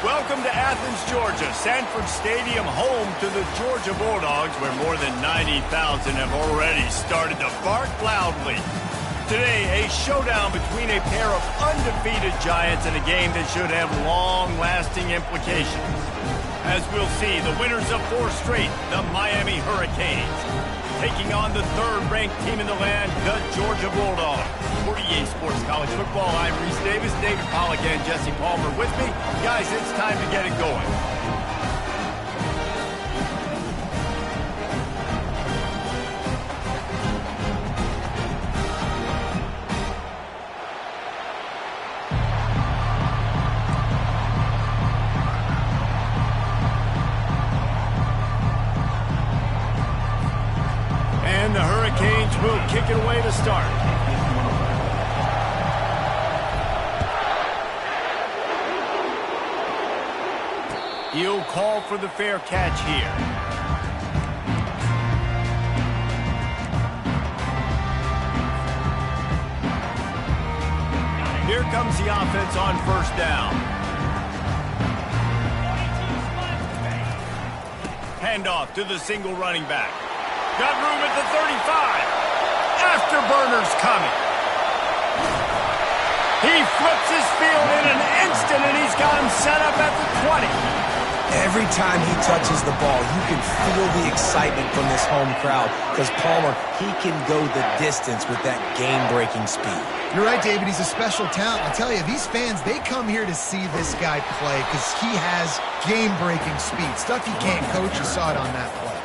Welcome to Athens, Georgia, Sanford Stadium, home to the Georgia Bulldogs, where more than 90,000 have already started to bark loudly. Today, a showdown between a pair of undefeated giants in a game that should have long-lasting implications. As we'll see, the winners of 4 straight, the Miami Hurricanes, taking on the third-ranked team in the land, the Georgia Bulldogs. For EA Sports College Football, I'm Reese Davis, David Pollack, and Jesse Palmer with me. Guys, it's time to get it going. And the Hurricanes will kick it away to start. He'll call for the fair catch here. Here comes the offense on first down. Handoff to the single running back. Got room at the 35. Afterburners coming. He flips his field in an instant, and he's got him set up at the 20. Every time he touches the ball, you can feel the excitement from this home crowd because Palmer, he can go the distance with that game-breaking speed. You're right, David. He's a special talent. I tell you, these fans, they come here to see this guy play because he has game-breaking speed. Stuff you can't coach. You saw it on that play.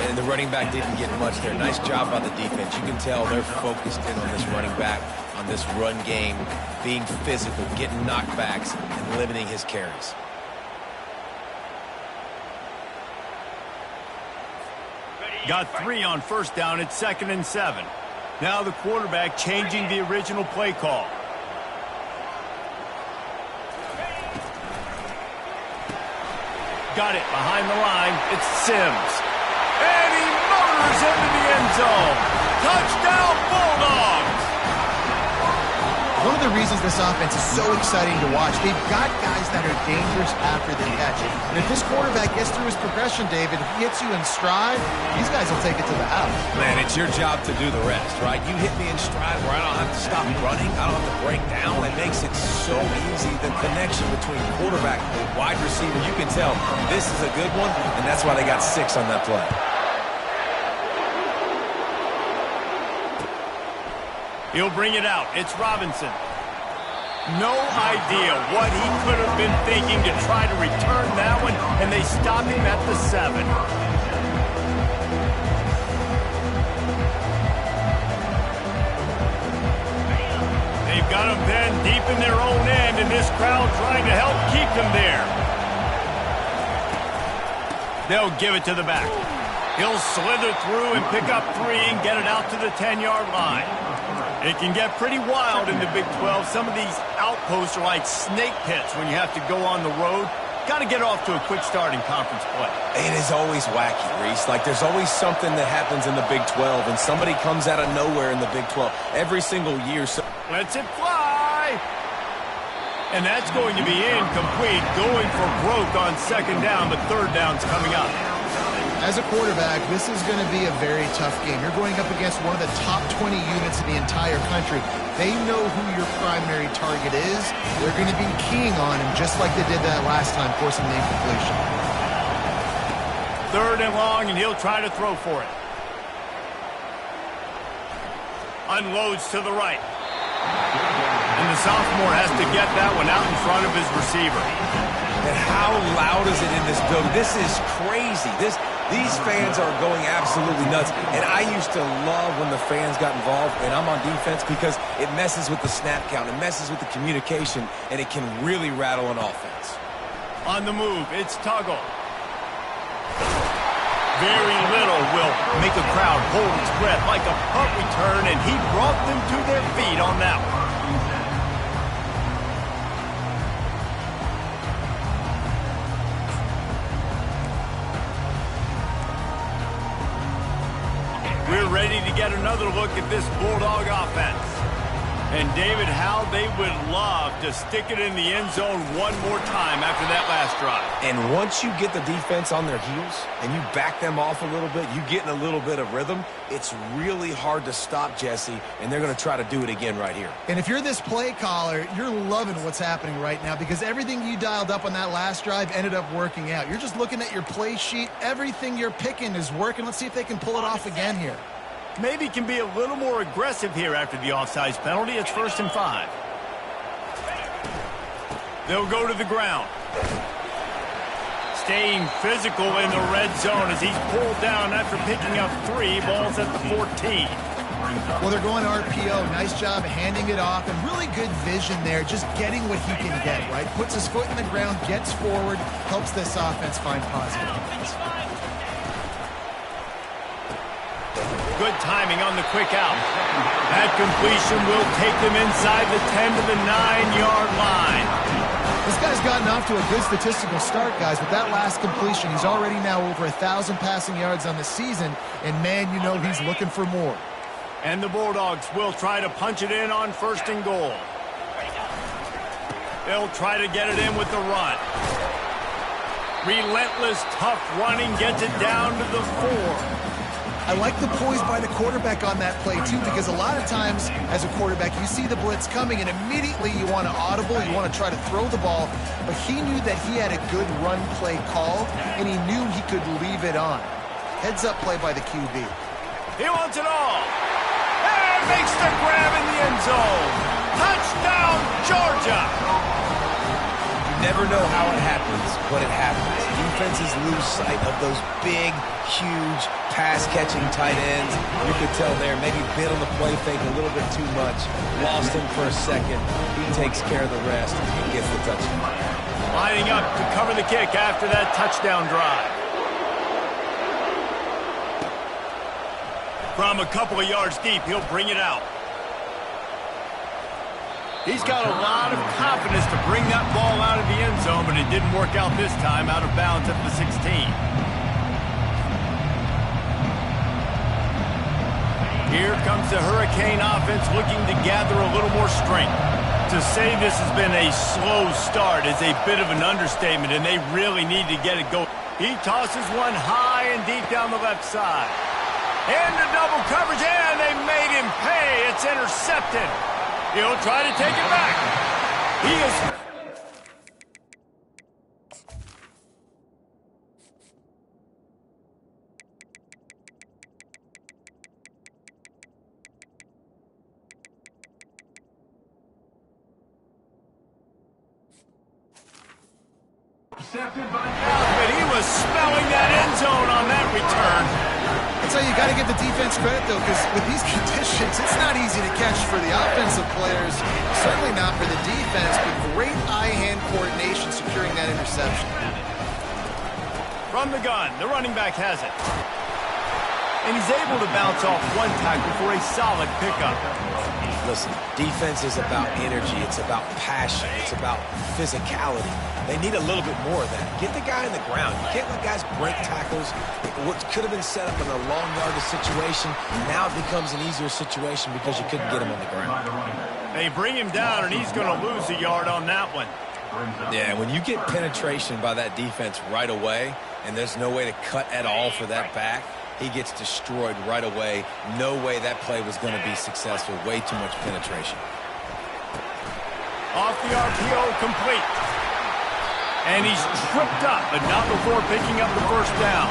And the running back didn't get much there. Nice job by the defense. You can tell they're focused in on this running back, on this run game, being physical, getting knockbacks, and limiting his carries. Got 3 on first down at 2nd and 7. Now the quarterback changing the original play call. Got it behind the line. It's Sims. And he motors into the end zone. Touchdown, Bulldogs! One of the reasons this offense is so exciting to watch, they've got guys that are dangerous after the catch. And if this quarterback gets through his progression, David, if he hits you in stride, these guys will take it to the house. Man, it's your job to do the rest, right? You hit me in stride where I don't have to stop running. I don't have to break down. It makes it so easy. The connection between quarterback and wide receiver, you can tell this is a good one, and that's why they got 6 on that play. He'll bring it out. It's Robinson. No idea what he could have been thinking to try to return that one, and they stop him at the 7. They've got him then deep in their own end, and this crowd trying to help keep them there. They'll give it to the back. He'll slither through and pick up 3 and get it out to the 10-yard line. It can get pretty wild in the Big 12. Some of these outposts are like snake pits when you have to go on the road. Got to get off to a quick start in conference play. It is always wacky, Reese. Like, there's always something that happens in the Big 12, and somebody comes out of nowhere in the Big 12 every single year. So lets it fly. And that's going to be incomplete. Going for broke on 2nd down, but 3rd down's coming up. As a quarterback, this is going to be a very tough game. You're going up against one of the top 20 units in the entire country. They know who your primary target is. They're going to be keying on him just like they did that last time, forcing the incompletion. 3rd and long, and he'll try to throw for it. Unloads to the right. And the sophomore has to get that one out in front of his receiver. And how loud is it in this building? This is crazy. These fans are going absolutely nuts. And I used to love when the fans got involved, and I'm on defense, because it messes with the snap count. It messes with the communication, and it can really rattle an offense. On the move, it's Tuggle. Very little will make a crowd hold its breath like a punt return, and he brought them to their feet on that one. We're ready to get another look at this Bulldog offense. And David, how they would love to stick it in the end zone one more time after that last drive. And once you get the defense on their heels and you back them off a little bit, you get in a little bit of rhythm, it's really hard to stop, Jesse, and they're going to try to do it again right here. And if you're this play caller, you're loving what's happening right now because everything you dialed up on that last drive ended up working out. You're just looking at your play sheet. Everything you're picking is working. Let's see if they can pull it off again here. Maybe can be a little more aggressive here after the offsides penalty. It's 1st and 5. They'll go to the ground. Staying physical in the red zone as he's pulled down after picking up 3 balls at the 14. Well, they're going RPO. Nice job handing it off and really good vision there, just getting what he can get, right? Puts his foot in the ground, gets forward, helps this offense find positive points. Good timing on the quick out. That completion will take them inside the 10 to the 9-yard line. This guy's gotten off to a good statistical start, guys. With that last completion, he's already now over 1,000 passing yards on the season, and man, you know he's looking for more. And the Bulldogs will try to punch it in on 1st and goal. They'll try to get it in with the run. Relentless, tough running gets it down to the 4. I like the poise by the quarterback on that play, too, because a lot of times as a quarterback, you see the blitz coming, and immediately you want to audible, you want to try to throw the ball, but he knew that he had a good run play called, and he knew he could leave it on. Heads-up play by the QB. He wants it all. And makes the grab in the end zone. Touchdown, Georgia! You never know how it happens, but it happens. Defenses lose sight of those big, huge, pass-catching tight ends. You could tell there, maybe bit on the play fake a little bit too much. Lost him for a second. He takes care of the rest and gets the touchdown. Lining up to cover the kick after that touchdown drive. From a couple of yards deep, he'll bring it out. He's got a lot of confidence to bring that ball out of the end zone, but it didn't work out this time, out of bounds at the 16. Here comes the Hurricane offense looking to gather a little more strength. To say this has been a slow start is a bit of an understatement, and they really need to get it going. He tosses one high and deep down the left side. Into double coverage, and they made him pay. It's intercepted. He'll try to take it back. He is... But he was smelling that end zone on that return. So you got to give the defense credit, though, because with these conditions, it's not easy to catch for the offensive players, certainly not for the defense, but great eye-hand coordination securing that interception. From the gun, the running back has it. And he's able to bounce off one tackle for a solid pickup. Listen, defense is about energy. It's about passion. It's about physicality. They need a little bit more of that. Get the guy in the ground. You can't let guys break tackles. What could have been set up in a long yardage situation, now it becomes an easier situation because you couldn't get him on the ground. They bring him down, and he's going to lose a yard on that one. Yeah, when you get penetration by that defense right away, and there's no way to cut at all for that back, he gets destroyed right away. No way that play was going to be successful. Way too much penetration. Off the RPO, complete. And he's tripped up, but not before picking up the first down.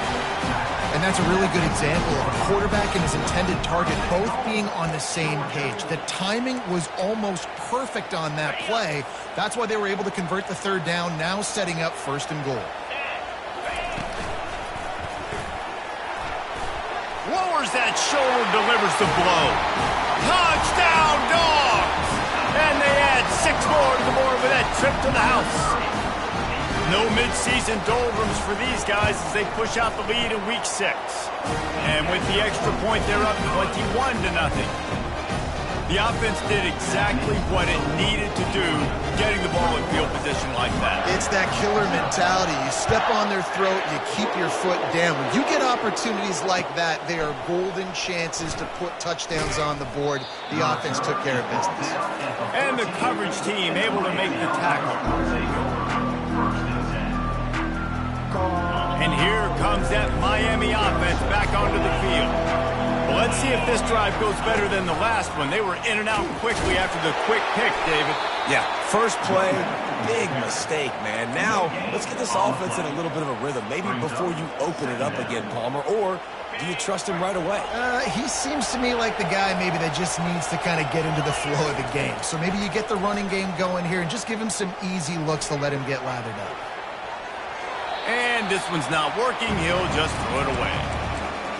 And that's a really good example of a quarterback and his intended target both being on the same page. The timing was almost perfect on that play. That's why they were able to convert the third down, now setting up 1st and goal. Lowers that shoulder, delivers the blow. Touchdown, Dogs! And they add 6 more to the board with that trip to the house. No midseason doldrums for these guys as they push out the lead in Week 6. And with the extra point, they're up 21-0. The offense did exactly what it needed to do, getting the ball in field position like that. It's that killer mentality. You step on their throat, you keep your foot down. When you get opportunities like that, they are golden chances to put touchdowns on the board. The offense took care of business. And the coverage team able to make the tackle. And here comes that Miami offense back onto the field. Well, let's see if this drive goes better than the last one. They were in and out quickly after the quick pick, David. Yeah, first play, big mistake, man. Now, let's get this offense in a little bit of a rhythm. Maybe before you open it up again, Palmer, or do you trust him right away? He seems to me like the guy maybe that just needs to kind of get into the flow of the game. So maybe you get the running game going here and just give him some easy looks to let him get lathered up. And this one's not working. He'll just throw it away.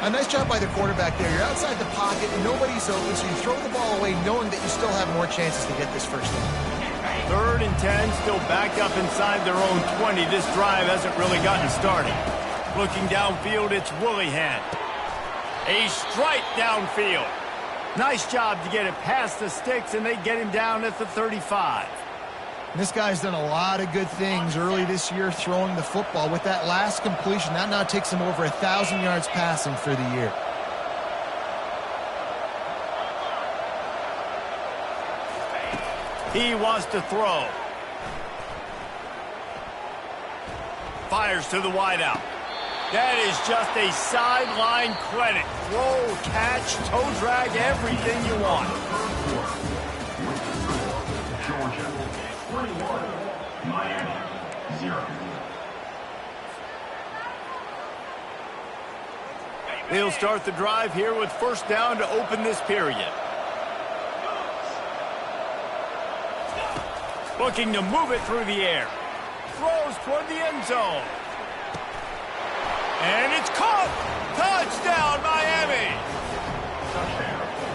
A nice job by the quarterback there. You're outside the pocket, and nobody's open, so you throw the ball away knowing that you still have more chances to get this first down. 3rd and 10, still backed up inside their own 20. This drive hasn't really gotten started. Looking downfield, it's Willihan. A strike downfield. Nice job to get it past the sticks, and they get him down at the 35. This guy's done a lot of good things early this year throwing the football. With that last completion, that now takes him over 1,000 yards passing for the year. He wants to throw. Fires to the wideout. That is just a sideline credit. Throw, catch, toe drag, everything you want. Georgia, 21, Miami, 0. He'll start the drive here with first down to open this period. Looking to move it through the air. Throws toward the end zone. And it's caught! Touchdown, Miami!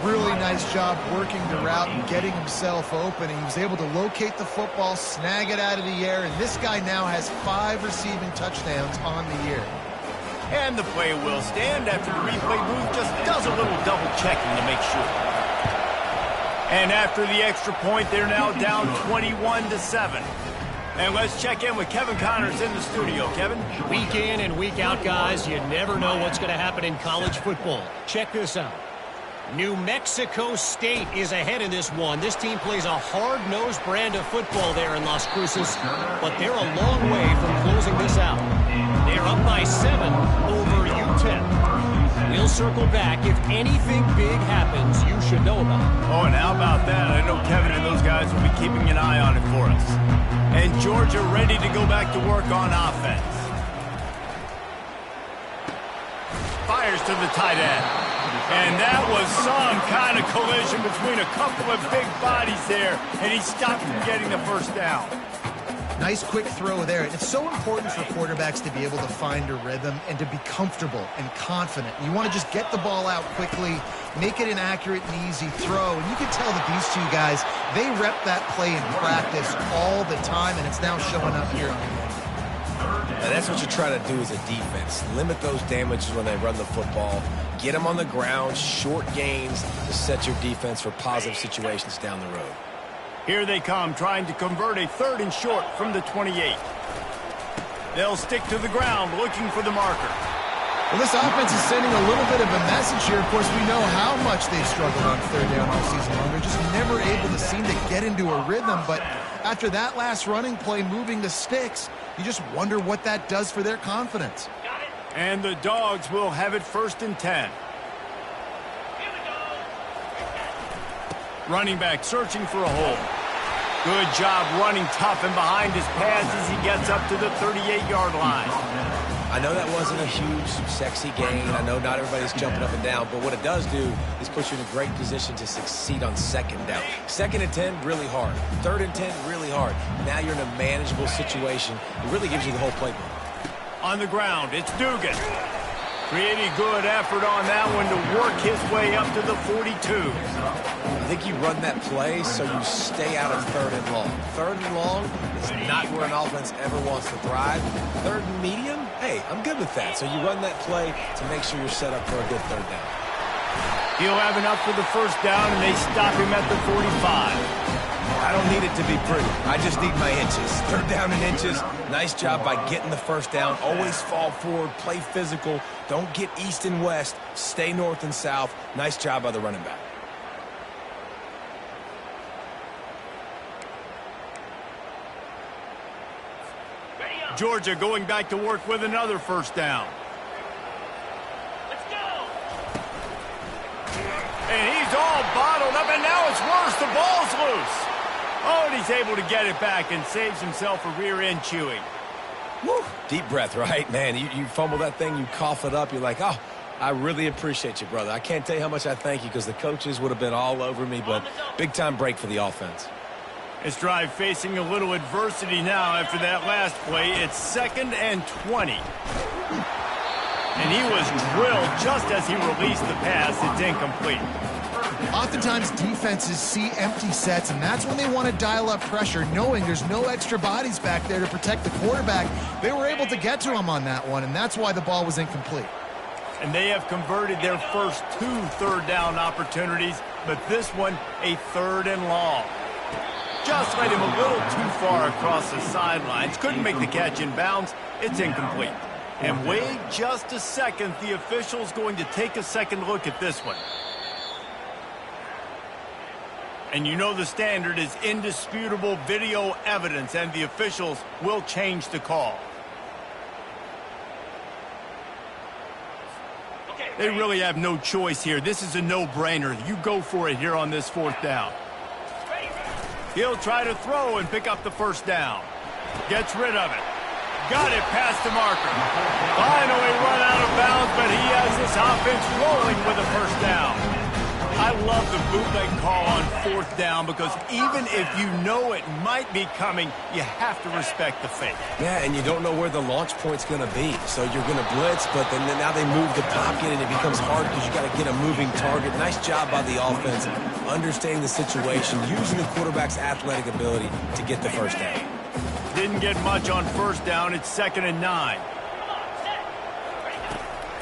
Really nice job working the route and getting himself open. He was able to locate the football, snag it out of the air, and this guy now has 5 receiving touchdowns on the year. And the play will stand after the replay booth just does a little double checking to make sure. And after the extra point, they're now down 21-7. And let's check in with Kevin Connors in the studio. Kevin? Week in and week out, guys, you never know what's going to happen in college football. Check this out. New Mexico State is ahead in this one. This team plays a hard-nosed brand of football there in Las Cruces, but they're a long way from closing this out. They're up by 7 over UTEP. We'll circle back. If anything big happens, you should know about it. Oh, and how about that? I know Kevin and those guys will be keeping an eye on it for us. And Georgia ready to go back to work on offense. Fires to the tight end. And that was some kind of collision between a couple of big bodies there, and he stopped from getting the first down. Nice quick throw there. It's so important for quarterbacks to be able to find a rhythm and to be comfortable and confident. You want to just get the ball out quickly, make it an accurate and easy throw. And you can tell that these two guys, they rep that play in practice all the time, and it's now showing up here on the game. And that's what you try to do as a defense. Limit those damages when they run the football. Get them on the ground, short gains to set your defense for positive situations down the road. Here they come, trying to convert a 3rd and short from the 28. They'll stick to the ground, looking for the marker. Well, this offense is sending a little bit of a message here. Of course, we know how much they've struggled on 3rd down all season long. They're just never able to seem to get into a rhythm. But after that last running play, moving the sticks, you just wonder what that does for their confidence. And the Dogs will have it 1st and 10. Running back searching for a hole. Good job running tough and behind his pads as he gets up to the 38-yard line. I know that wasn't a huge, sexy gain. I know not everybody's jumping up and down, but what it does do is put you in a great position to succeed on 2nd down. 2nd and 10, really hard. 3rd and 10, really hard. Now you're in a manageable situation. It really gives you the whole playbook. On the ground, it's Dugan. Pretty good effort on that one to work his way up to the 42. I think you run that play so you stay out of 3rd and long. 3rd and long is not where an offense ever wants to thrive. 3rd and medium, hey, I'm good with that. So you run that play to make sure you're set up for a good 3rd down. He'll have enough for the first down, and they stop him at the 45. I don't need it to be pretty. I just need my inches. Third down in inches. Nice job by getting the first down. Always fall forward, play physical. Don't get east and west. Stay north and south. Nice job by the running back. Georgia going back to work with another first down. Let's go! And he's all bottled up, and now it's worse. The ball's loose. Oh, and he's able to get it back and saves himself a rear end chewing. Woo. Deep breath, right? Man, you fumble that thing, you cough it up, you're like, oh, I really appreciate you, brother. I can't tell you how much I thank you because the coaches would have been all over me, but big-time break for the offense. This drive facing a little adversity now after that last play. It's 2nd and 20. And he was drilled just as he released the pass. It's incomplete. Oftentimes, defenses see empty sets, and that's when they want to dial up pressure, knowing there's no extra bodies back there to protect the quarterback. They were able to get to him on that one, and that's why the ball was incomplete. And they have converted their first 2 third-down opportunities, but this one a 3rd and long. Just led him a little too far across the sidelines. Couldn't make the catch in bounds. It's incomplete. And wait just a second. The official's going to take a second look at this one. And you know the standard is indisputable video evidence, and the officials will change the call. They really have no choice here. This is a no-brainer. You go for it here on this 4th down. He'll try to throw and pick up the first down. Gets rid of it. Got it past the marker. Finally run out of bounds, but he has this offense rolling with a first down. I love the bootleg call on 4th down because even if you know it might be coming, you have to respect the fake. Yeah, and you don't know where the launch point's going to be. So you're going to blitz, but then now they move the pocket, and it becomes hard because you got to get a moving target. Nice job by the offense, understanding the situation, using the quarterback's athletic ability to get the first down. Didn't get much on first down. It's 2nd and 9.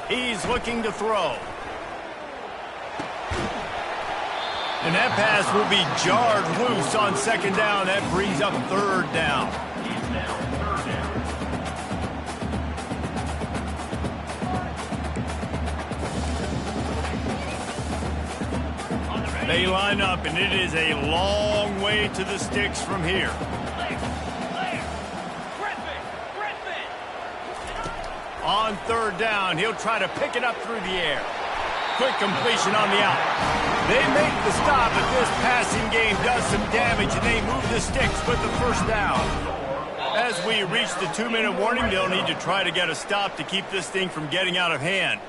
He's looking to throw. And that pass will be jarred loose on 2nd down. That brings up 3rd down. They line up, and it is a long way to the sticks from here. On 3rd down, he'll try to pick it up through the air. Quick completion on the out. They make the stop, but this passing game does some damage, and they move the sticks with the first down. As we reach the 2-minute warning, they'll need to try to get a stop to keep this thing from getting out of hand.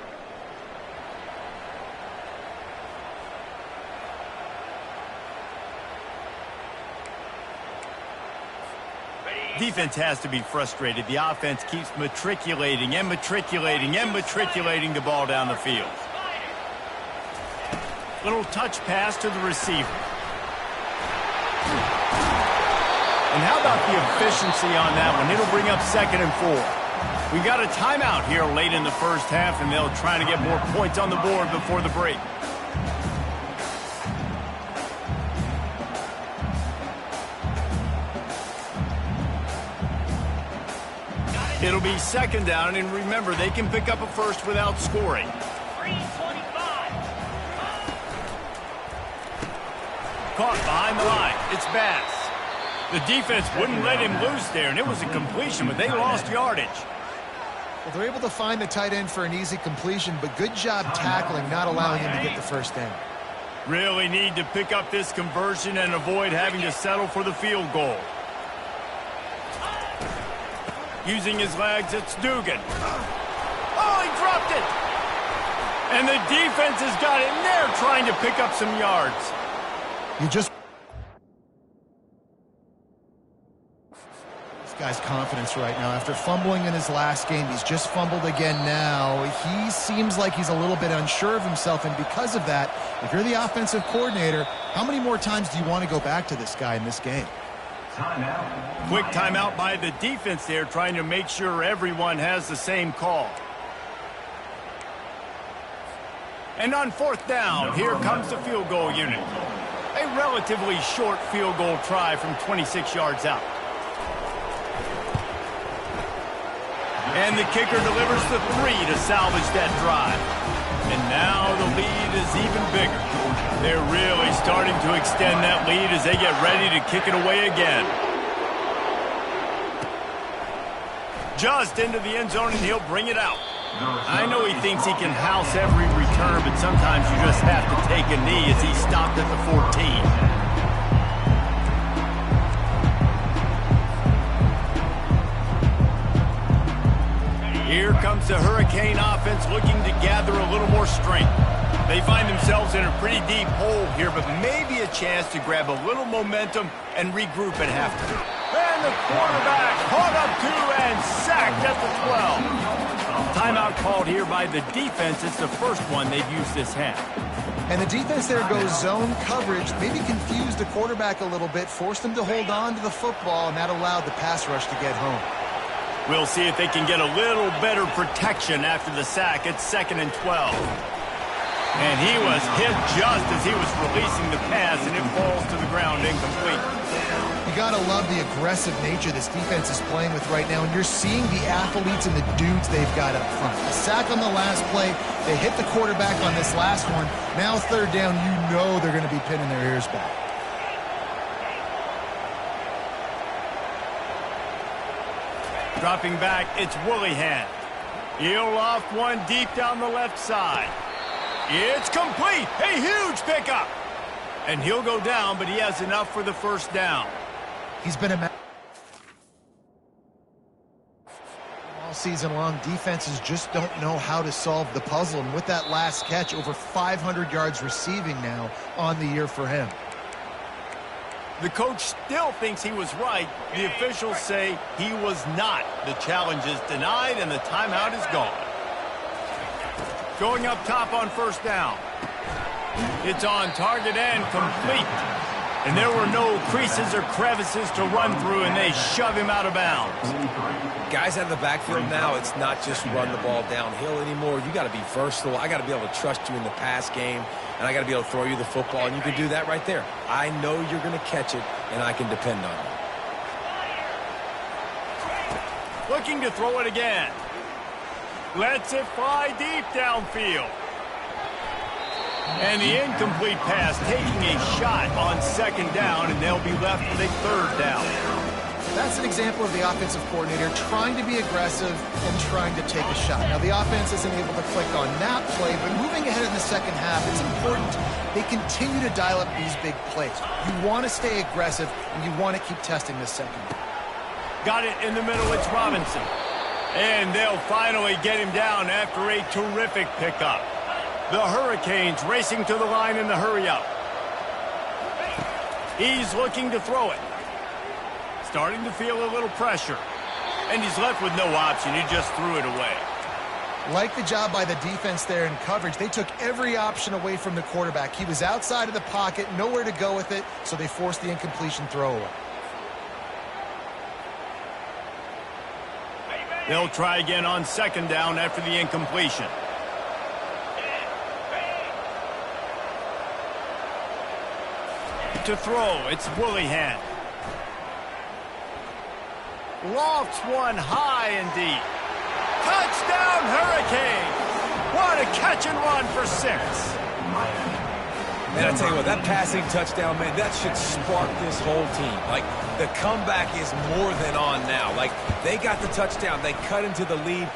Defense has to be frustrated. The offense keeps matriculating and matriculating and matriculating the ball down the field. Little touch pass to the receiver. And how about the efficiency on that one? It'll bring up 2nd and 4. We got a timeout here late in the first half, and they'll try to get more points on the board before the break. It'll be 2nd down, and remember, they can pick up a first without scoring. Caught behind the line. It's Bass. The defense wouldn't let him loose there, and it was a completion, but they lost yardage. Well, they're able to find the tight end for an easy completion, but good job tackling, not allowing him to get the first down. Really need to pick up this conversion and avoid having to settle for the field goal. Using his legs, it's Dugan. Oh, he dropped it! And the defense has got in there trying to pick up some yards. This guy's confidence right now. After fumbling in his last game, he's just fumbled again now. He seems like he's a little bit unsure of himself, and because of that, if you're the offensive coordinator, how many more times do you want to go back to this guy in this game? Timeout. Quick timeout by the defense there, trying to make sure everyone has the same call. And on fourth down, here comes the field goal unit. A relatively short field goal try from 26 yards out. And the kicker delivers the 3 to salvage that drive. And now the lead is even bigger. They're really starting to extend that lead as they get ready to kick it away again. Just into the end zone, and he'll bring it out. I know he thinks he can house every return, but sometimes you just have to take a knee as he stopped at the 14. Here comes the Hurricane offense looking to gather a little more strength. They find themselves in a pretty deep hole here, but maybe a chance to grab a little momentum and regroup at halftime. And the quarterback caught up to and sacked at the 12. Timeout called here by the defense. It's the first one they've used this half. And the defense there goes zone coverage, maybe confused the quarterback a little bit, forced him to hold on to the football, and that allowed the pass rush to get home. We'll see if they can get a little better protection after the sack. It's 2nd and 12. And he was hit just as he was releasing the pass, and it falls to the ground incomplete. You got to love the aggressive nature this defense is playing with right now, and you're seeing the athletes and the dudes they've got up front. A sack on the last play. They hit the quarterback on this last one. Now 3rd down, you know they're going to be pinning their ears back. Dropping back, it's Willihan. He'll loft one deep down the left side. It's complete. A huge pickup. And he'll go down, but he has enough for the 1st down. He's been all season long. Defenses just don't know how to solve the puzzle. And with that last catch, over 500 yards receiving now on the year for him. The coach still thinks he was right. The officials say he was not. The challenge is denied, and the timeout is gone. Going up top on 1st down. It's on target and complete. And there were no creases or crevices to run through, and they shove him out of bounds. Guys out of the backfield now, it's not just run the ball downhill anymore. You got to be versatile. I got to be able to trust you in the pass game, and I got to be able to throw you the football, and you can do that right there. I know you're going to catch it, and I can depend on you. Looking to throw it again. Lets it fly deep downfield. And the incomplete pass taking a shot on 2nd down, and they'll be left with a 3rd down. That's an example of the offensive coordinator trying to be aggressive and trying to take a shot. Now, the offense isn't able to click on that play, but moving ahead in the 2nd half, it's important they continue to dial up these big plays. You want to stay aggressive, and you want to keep testing this second. Got it in the middle. It's Robinson. And they'll finally get him down after a terrific pickup. The Hurricanes racing to the line in the hurry-up. He's looking to throw it. Starting to feel a little pressure. And he's left with no option. He just threw it away. Like the job by the defense there in coverage. They took every option away from the quarterback. He was outside of the pocket, nowhere to go with it, so they forced the incompletion throwaway. They'll try again on 2nd down after the incompletion. To throw, it's Willihan. Lofts one high and deep. Touchdown, Hurricanes! What a catch and run for 6. Man, I tell you what, that passing touchdown, man, that should spark this whole team. Like, the comeback is more than on now. Like, they got the touchdown. They cut into the lead.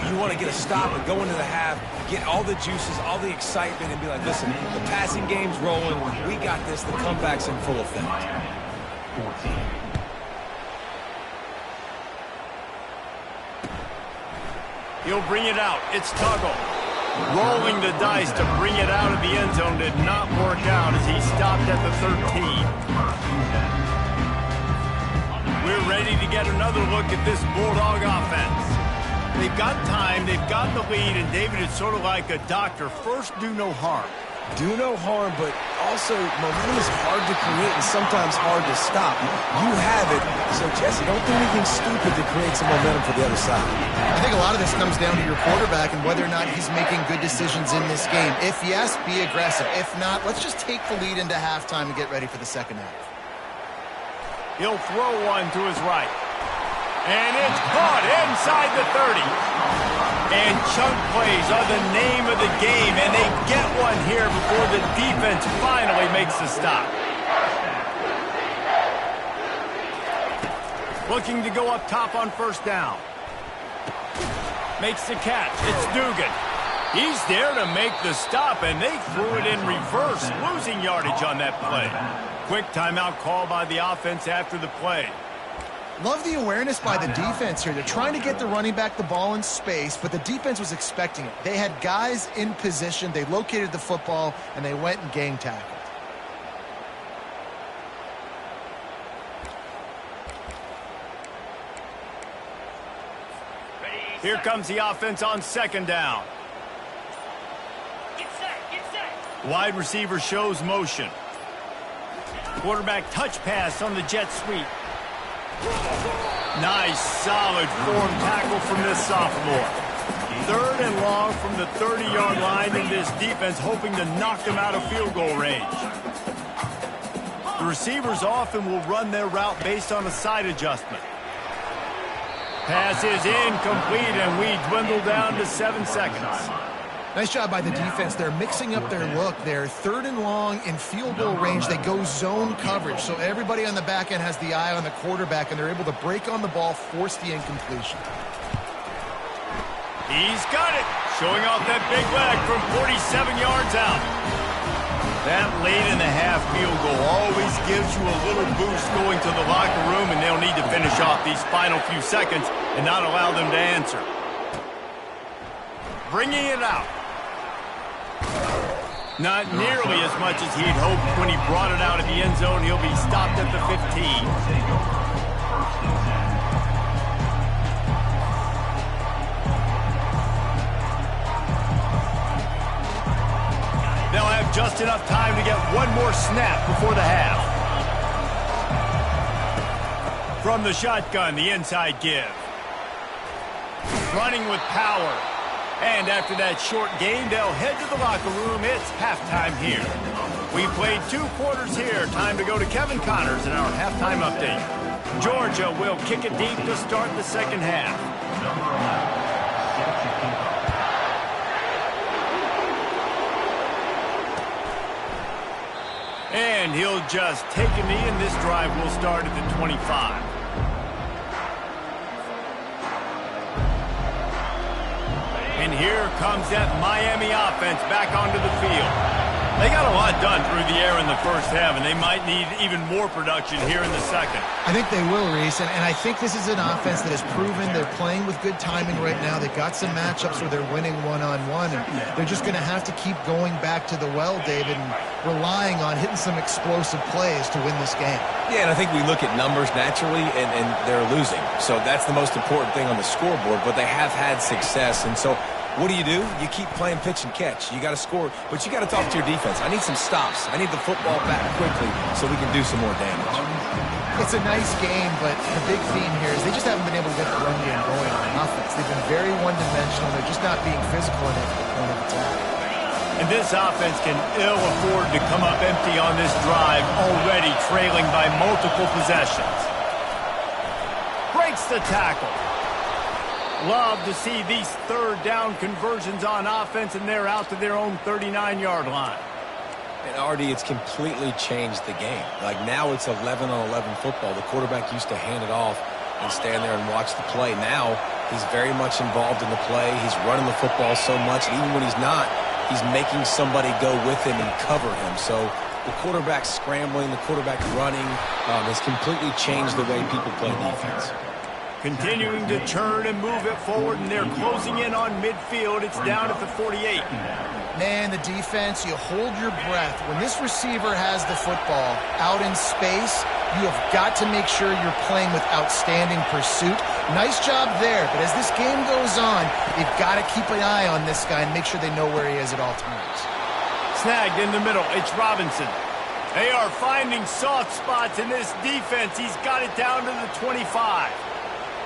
You want to get a stop and go into the half, get all the juices, all the excitement, and be like, listen, the passing game's rolling. We got this. The comeback's in full effect. He'll bring it out. It's Tuggle. Rolling the dice to bring it out of the end zone did not work out as he stopped at the 13. We're ready to get another look at this Bulldog offense. They've got time, they've got the lead, and David is sort of like a doctor. First, do no harm. do no harm, but also momentum is hard to create and sometimes hard to stop. You have it, so Jesse, don't do anything stupid to create some momentum for the other side. I think a lot of this comes down to your quarterback and whether or not he's making good decisions in this game. If yes, be aggressive. If not, let's just take the lead into halftime and get ready for the second half. He'll throw one to his right. And it's caught inside the 30. And chunk plays are the name of the game, and they get one here before the defense finally makes the stop. Looking to go up top on first down. Makes the catch. It's Dugan. He's there to make the stop, and they threw it in reverse, losing yardage on that play. Quick timeout call by the offense after the play. Love the awareness by the defense here. They're trying to get the running back the ball in space, but the defense was expecting it. They had guys in position. They located the football, and they went and gang tackled. Here comes the offense on second down. Get set. Wide receiver shows motion. Quarterback touch pass on the jet sweep. Nice, solid form tackle from this sophomore. Third and long from the 30-yard line, and this defense hoping to knock them out of field goal range. The receivers often will run their route based on a side adjustment. Pass is incomplete, and we dwindle down to 7 seconds. Nice job by the defense. They're mixing up their look. They're third and long in field goal range. They go zone coverage, so everybody on the back end has the eye on the quarterback, and they're able to break on the ball, force the incompletion. He's got it, showing off that big leg from 47 yards out. That late in the half field goal always gives you a little boost going to the locker room, and they'll need to finish off these final few seconds and not allow them to answer. Bringing it out. Not nearly as much as he'd hoped when he brought it out of the end zone. He'll be stopped at the 15. They'll have just enough time to get one more snap before the half. From the shotgun, the inside give. Running with power. And after that short game, they'll head to the locker room. It's halftime here. We played 2 quarters here. Time to go to Kevin Connors in our halftime update. Georgia will kick it deep to start the second half. And he'll just take a knee, and this drive will start at the 25. And here comes that Miami offense back onto the field. They got a lot done through the air in the first half, and they might need even more production here in the second. I think they will, Reese, and I think this is an offense that has proven they're playing with good timing right now. They've got some matchups where they're winning one-on-one, and they're just going to have to keep going back to the well, David, and relying on hitting some explosive plays to win this game. Yeah, and I think we look at numbers naturally, and they're losing. So that's the most important thing on the scoreboard, but they have had success, and so what do? You keep playing pitch and catch. You got to score, but you got to talk to your defense. I need some stops. I need the football back quickly so we can do some more damage. It's a nice game, but the big theme here is they just haven't been able to get the run game going on offense. They've been very one-dimensional. They're just not being physical enough at the point of attack. And this offense can ill afford to come up empty on this drive, already trailing by multiple possessions. Breaks the tackle. Love to see these third down conversions on offense, and they're out to their own 39-yard line. And RD, it's completely changed the game. Like now it's 11-on-11 football. The quarterback used to hand it off and stand there and watch the play. Now he's very much involved in the play. He's running the football so much, and even when he's not, he's making somebody go with him and cover him. So the quarterback scrambling, the quarterback running has completely changed the way people play defense. Continuing to turn and move it forward, and they're closing in on midfield. It's down at the 48. Man, the defense, you hold your breath. When this receiver has the football out in space, you have got to make sure you're playing with outstanding pursuit. Nice job there, but as this game goes on, you've got to keep an eye on this guy and make sure they know where he is at all times. Snagged in the middle. It's Robinson. They are finding soft spots in this defense. He's got it down to the 25.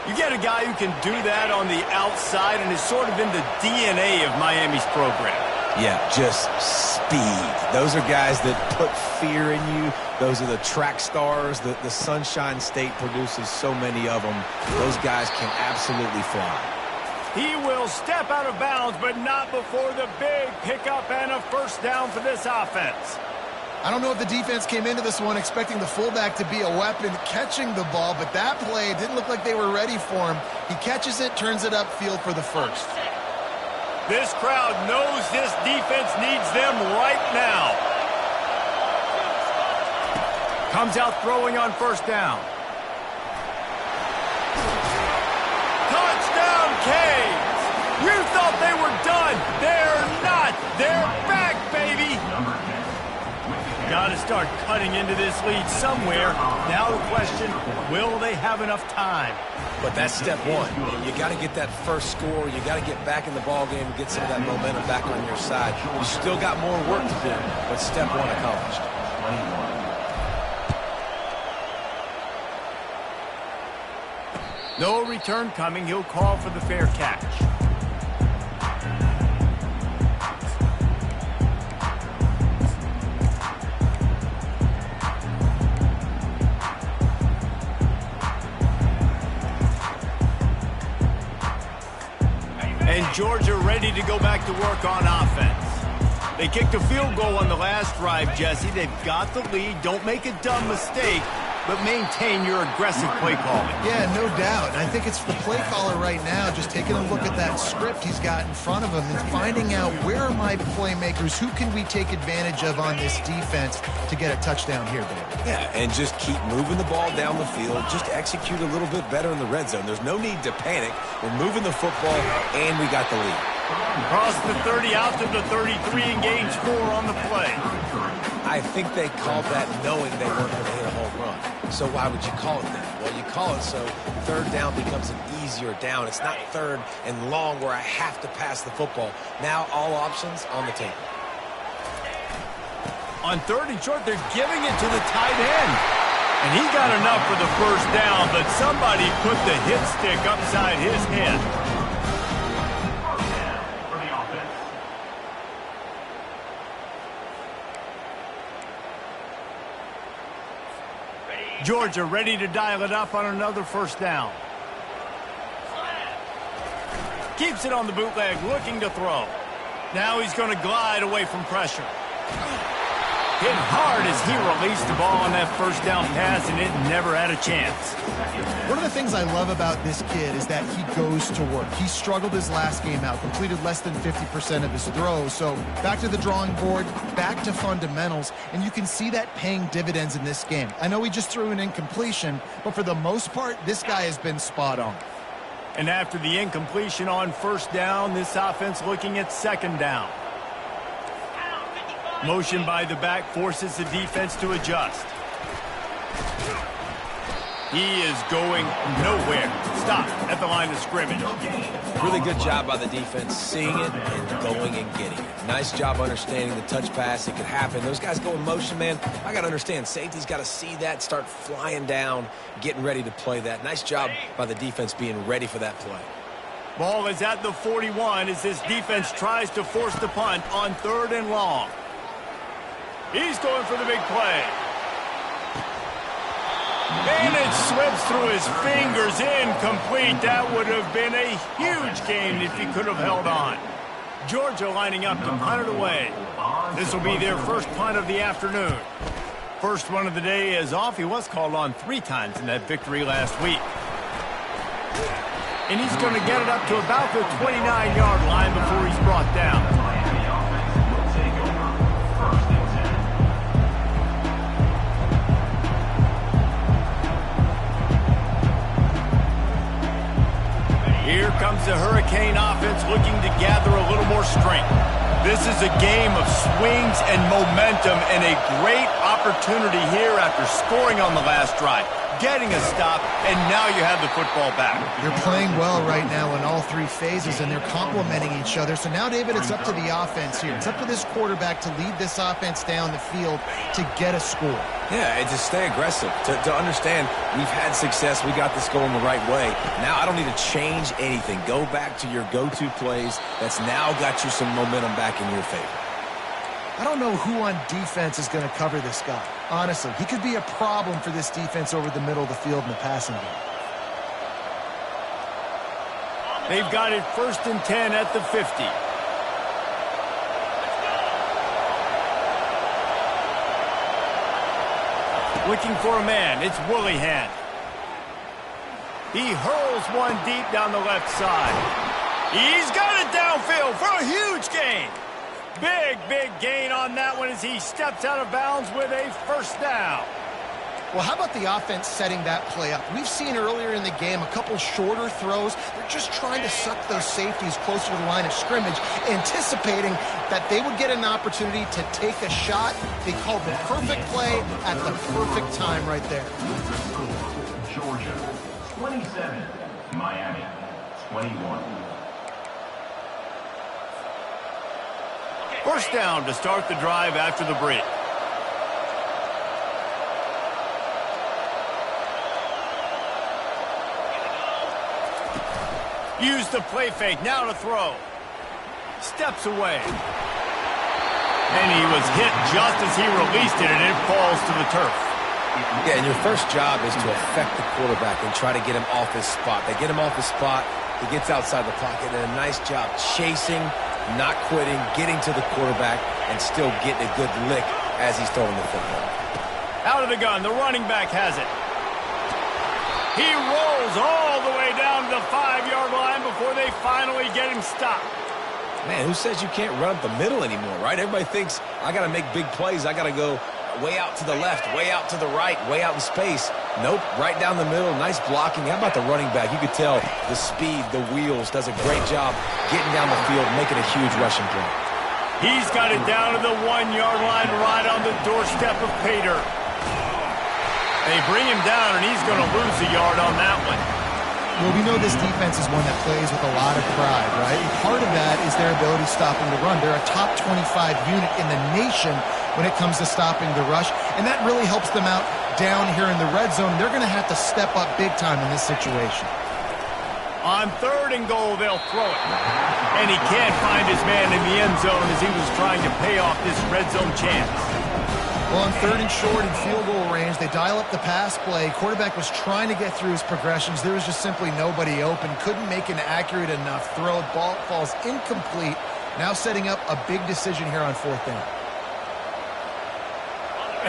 You get a guy who can do that on the outside and is sort of in the DNA of Miami's program. Yeah, just speed. Those are guys that put fear in you. Those are the track stars. The Sunshine State produces so many of them. Those guys can absolutely fly. He will step out of bounds, but not before the big pickup and a first down for this offense. I don't know if the defense came into this one expecting the fullback to be a weapon catching the ball, but that play didn't look like they were ready for him. He catches it, turns it upfield for the first. This crowd knows this defense needs them right now. Comes out throwing on first down. Touchdown, Canes! You thought they were done. They're not. They're back, baby. Got to start cutting into this lead somewhere. Now the question, will they have enough time? But that's step one. You got to get that first score. You got to get back in the ball game and get some of that momentum back on your side. You still got more work to do, but step one accomplished. No return coming. He'll call for the fair catch. And Georgia ready to go back to work on offense. They kicked a field goal on the last drive, Jesse. They've got the lead. Don't make a dumb mistake, but maintain your aggressive play calling. Yeah, no doubt. And I think it's the play caller right now just taking a look at that script he's got in front of him and finding out where are my playmakers, who can we take advantage of on this defense to get a touchdown here, baby. Yeah, and just keep moving the ball down the field. Just execute a little bit better in the red zone. There's no need to panic. We're moving the football, and we got the lead. Cross the 30 out to the 33 and gains 4 on the play. I think they called that knowing they weren't going to hit a home run. So why would you call it that? Well, you call it so third down becomes an easier down. It's not third and long where I have to pass the football. Now all options on the table. On 3rd and short, they're giving it to the tight end. And he got enough for the first down, but somebody put the hit stick upside his head. Georgia ready to dial it up on another first down. Keeps it on the bootleg, looking to throw. Now he's going to glide away from pressure. Hit hard as he released the ball on that first down pass, and it never had a chance. One of the things I love about this kid is that he goes to work. He struggled his last game out, completed less than 50% of his throws. So back to the drawing board, back to fundamentals, and you can see that paying dividends in this game. I know he just threw an incompletion, but for the most part, this guy has been spot on. And after the incompletion on first down, this offense looking at second down. Motion by the back forces the defense to adjust. He is going nowhere. Stop at the line of scrimmage. Really good job by the defense, seeing it and going and getting it. Nice job understanding the touch pass. It could happen. Those guys go in motion, man. I got to understand, safety's got to see that, start flying down, getting ready to play that. Nice job by the defense being ready for that play. Ball is at the 41 as this defense tries to force the punt on 3rd and long. He's going for the big play. And it slips through his fingers, incomplete. That would have been a huge gain if he could have held on. Georgia lining up to punt it away. This will be their first punt of the afternoon. First one of the day is off. He was called on 3 times in that victory last week. And he's going to get it up to about the 29-yard line before he's brought down. Here comes the Hurricane offense looking to gather a little more strength. This is a game of swings and momentum and a great opportunity here after scoring on the last drive, getting a stop, and now you have the football back. They're playing well right now in all three phases, and they're complementing each other. So now, David, it's up to the offense here. It's up to this quarterback to lead this offense down the field to get a score. Yeah, and just stay aggressive. To understand we've had success, we got this going the right way. Now I don't need to change anything. Go back to your go-to plays. That's now got you some momentum back in your favor. I don't know who on defense is going to cover this guy. Honestly, he could be a problem for this defense over the middle of the field in the passing game. They've got it 1st and 10 at the 50. Looking for a man, it's Willihan. He hurls one deep down the left side. He's got it downfield for a huge gain. Big gain on that one as he steps out of bounds with a 1st down. Well, how about the offense setting that play up? We've seen earlier in the game a couple shorter throws. They're just trying to suck those safeties closer to the line of scrimmage, anticipating that they would get an opportunity to take a shot. They called the perfect play at the perfect time right there. Georgia, 27. Miami, 21. 1st down to start the drive after the break. Use the play fake, now to throw. Steps away. And he was hit just as he released it, and it falls to the turf. Yeah, and your first job is to affect the quarterback and try to get him off his spot. They get him off his spot, he gets outside the pocket, and a nice job chasing, not quitting, getting to the quarterback, and still getting a good lick as he's throwing the football. Out of the gun, the running back has it. He rolls all the way down to the 5-yard line before they finally get him stopped. Man, who says you can't run up the middle anymore, right? Everybody thinks I got to make big plays. I got to go way out to the left, way out to the right, way out in space. Nope, right down the middle, nice blocking. How about the running back? You could tell the speed, the wheels, does a great job getting down the field, making a huge rushing play. He's got it down to the 1-yard line right on the doorstep of Pater. They bring him down, and he's going to lose a yard on that one. Well, we know this defense is one that plays with a lot of pride, right? And part of that is their ability stopping the run. They're a top 25 unit in the nation when it comes to stopping the rush, and that really helps them out down here in the red zone. They're going to have to step up big time in this situation. On 3rd and goal, they'll throw it. And he can't find his man in the end zone as he was trying to pay off this red zone chance. Well, on 3rd and short and field goal range, they dial up the pass play. Quarterback was trying to get through his progressions. There was just simply nobody open. Couldn't make an accurate enough throw. Ball falls incomplete. Now setting up a big decision here on 4th down.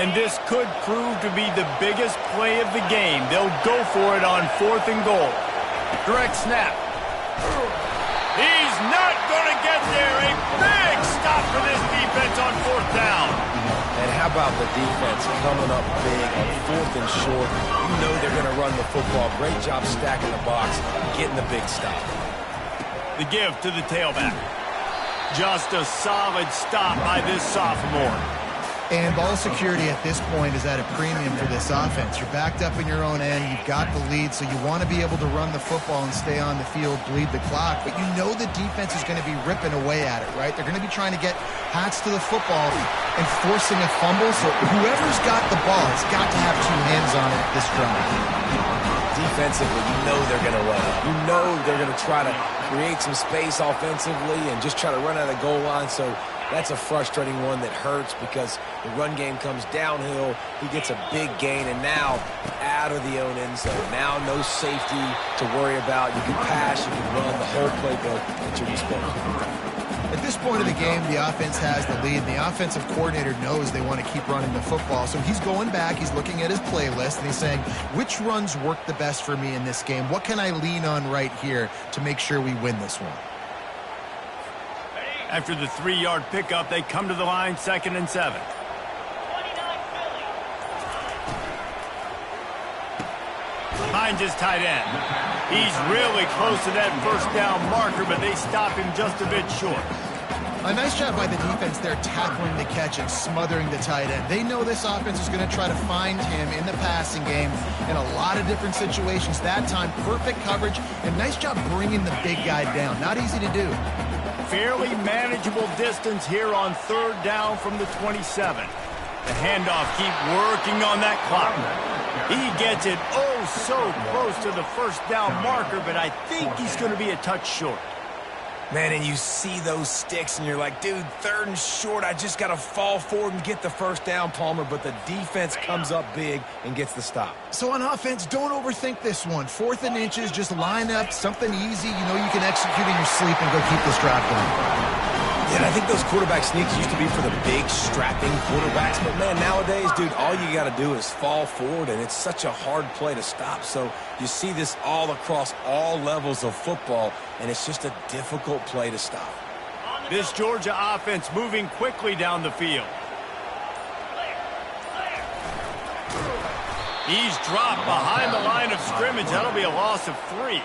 And this could prove to be the biggest play of the game. They'll go for it on 4th and goal. Direct snap. He's not going to get there. A big stop for this defense on 4th down. And how about the defense coming up big on 4th and short? You know they're going to run the football. Great job stacking the box, getting the big stop. The give to the tailback. Just a solid stop by this sophomore. And ball security at this point is at a premium for this offense. You're backed up in your own end. You've got the lead, so you want to be able to run the football and stay on the field, bleed the clock. But you know the defense is going to be ripping away at it, right? They're going to be trying to get hats to the football and forcing a fumble. So whoever's got the ball has got to have 2 hands on it this drive. Defensively, you know they're going to run it. You know they're going to try to create some space offensively and just try to run out of the goal line. So that's a frustrating one that hurts because the run game comes downhill. He gets a big gain, and now out of the own end zone. Now no safety to worry about. You can pass, you can run the whole playbook at your disposal. At this point of the game, the offense has the lead, and the offensive coordinator knows they want to keep running the football. So he's going back, he's looking at his playlist, and he's saying, which runs work the best for me in this game? What can I lean on right here to make sure we win this one? After the 3-yard pickup, they come to the line 2nd and 7. Finds his tight end. He's really close to that 1st down marker, but they stop him just a bit short. A nice job by the defense there tackling the catch and smothering the tight end. They know this offense is going to try to find him in the passing game in a lot of different situations. That time, perfect coverage, and nice job bringing the big guy down. Not easy to do. Fairly manageable distance here on third down from the 27. The handoff, keep working on that clock. He gets it so close to the first down marker, but I think he's going to be a touch short. Man, and you see those sticks, and you're like, dude, third and short, I just got to fall forward and get the first down, Palmer, but the defense comes up big and gets the stop. So on offense, don't overthink this one. 4th and inches, just line up something easy. You know you can execute in your sleep and go keep this drive going. Yeah, and I think those quarterback sneaks used to be for the big, strapping quarterbacks. But, man, nowadays, dude, all you got to do is fall forward, and it's such a hard play to stop. So you see this all across all levels of football, and it's just a difficult play to stop. This Georgia offense moving quickly down the field. He's dropped behind the line of scrimmage. That'll be a loss of 3.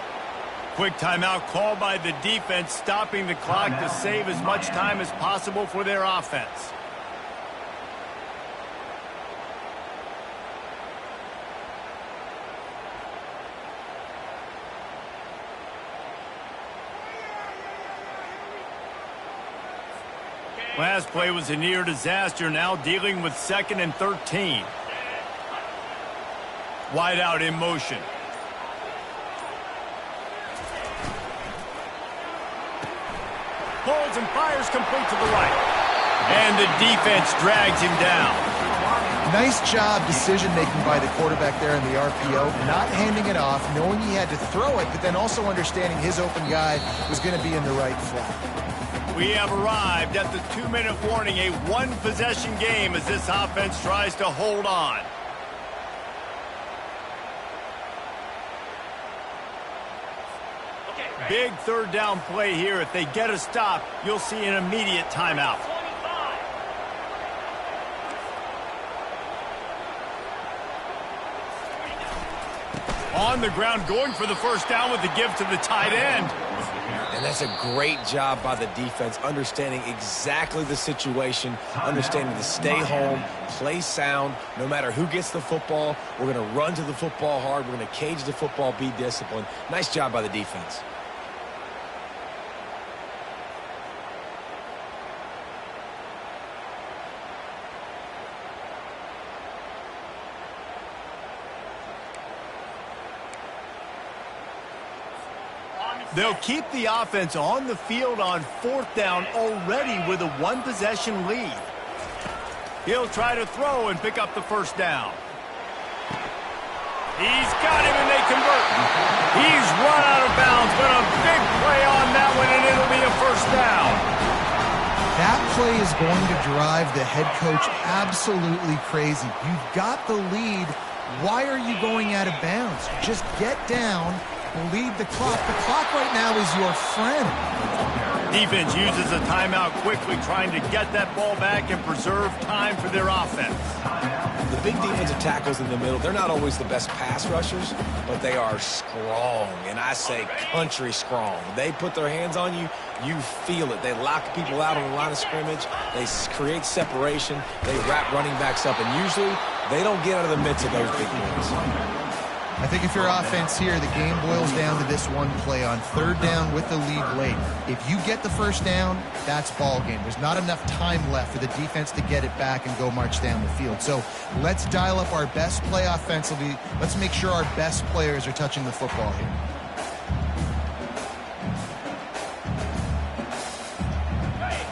Quick timeout called by the defense, stopping the clock to save as much time as possible for their offense. Last play was a near disaster, now dealing with 2nd and 13. Wide out in motion. Pulls and fires complete to the right. And the defense drags him down. Nice job decision-making by the quarterback there in the RPO, not handing it off, knowing he had to throw it, but then also understanding his open guy was going to be in the right flat. We have arrived at the 2-minute warning, a one-possession game as this offense tries to hold on. Big third down play here. If they get a stop, you'll see an immediate timeout. On the ground, going for the first down with the give to the tight end. And that's a great job by the defense, understanding exactly the situation, understanding to stay home, play sound, no matter who gets the football. We're going to run to the football hard. We're going to cage the football, be disciplined. Nice job by the defense. They'll keep the offense on the field on 4th down already with a one-possession lead. He'll try to throw and pick up the first down. He's got him and they convert. He's run out of bounds, but a big play on that one, and it'll be a first down. That play is going to drive the head coach absolutely crazy. You've got the lead. Why are you going out of bounds? Just get down. Lead the clock. The clock right now is your friend. Defense uses a timeout quickly, trying to get that ball back and preserve time for their offense. The big defensive tackles in the middle, they're not always the best pass rushers, but they are strong, and I say country strong. They put their hands on you, you feel it. They lock people out on the line of scrimmage. They create separation. They wrap running backs up, and usually they don't get out of the midst of those big boys. I think if you're offense here, the game boils down to this one play on 3rd down with the lead late. If you get the first down, that's ball game. There's not enough time left for the defense to get it back and go march down the field. So let's dial up our best play offensively. Let's make sure our best players are touching the football here.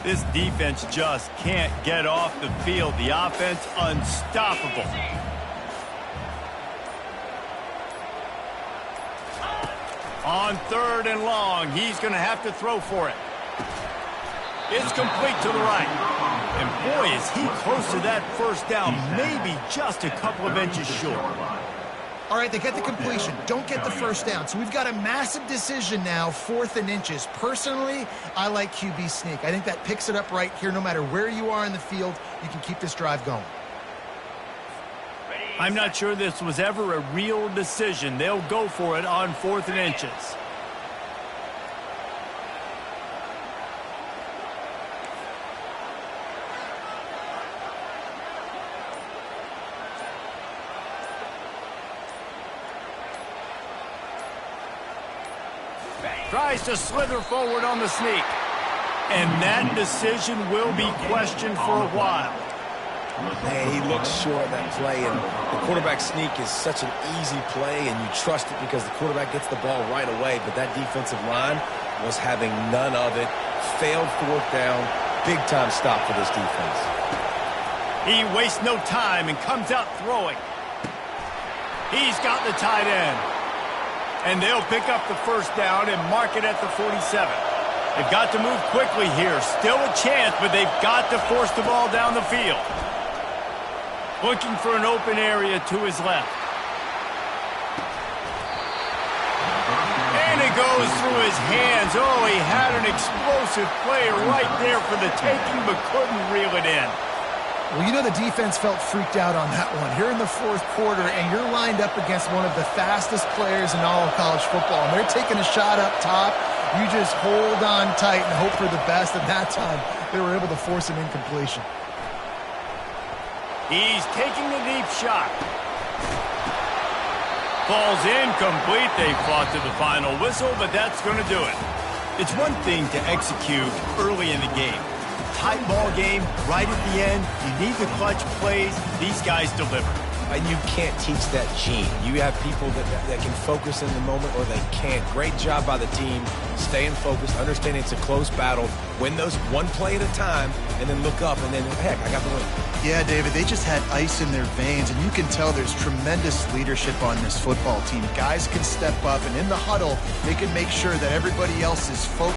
This defense just can't get off the field. The offense unstoppable. On 3rd and long, he's going to have to throw for it. It's complete to the right. And boy, is he close to that first down, maybe just a couple of inches short. All right, they get the completion. Don't get the first down. So we've got a massive decision now, 4th and inches. Personally, I like QB sneak. I think that picks it up right here. No matter where you are in the field, you can keep this drive going. I'm not sure this was ever a real decision. They'll go for it on 4th and inches. Tries to slither forward on the sneak. And that decision will be questioned for a while. Man, he looks short of that play, and the quarterback sneak is such an easy play, and you trust it because the quarterback gets the ball right away, but that defensive line was having none of it. Failed fourth down. Big-time stop for this defense. He wastes no time and comes out throwing. He's got the tight end. And they'll pick up the first down and mark it at the 47. They've got to move quickly here. Still a chance, but they've got to force the ball down the field. Looking for an open area to his left. And it goes through his hands. Oh, he had an explosive play right there for the taking, but couldn't reel it in. Well, you know the defense felt freaked out on that one. Here in the fourth quarter, and you're lined up against one of the fastest players in all of college football, and they're taking a shot up top. You just hold on tight and hope for the best, and that time they were able to force an incompletion. He's taking a deep shot. Falls incomplete. They fought to the final whistle, but that's going to do it. It's one thing to execute early in the game. Tight ball game, right at the end. You need the clutch plays. These guys deliver. And you can't teach that gene. You have people that can focus in the moment or they can't. Great job by the team, staying focused, understanding it's a close battle, win those one play at a time, and then look up, and then, heck, I got the win. Yeah, David, they just had ice in their veins, and you can tell there's tremendous leadership on this football team. Guys can step up, and in the huddle, they can make sure that everybody else is focused.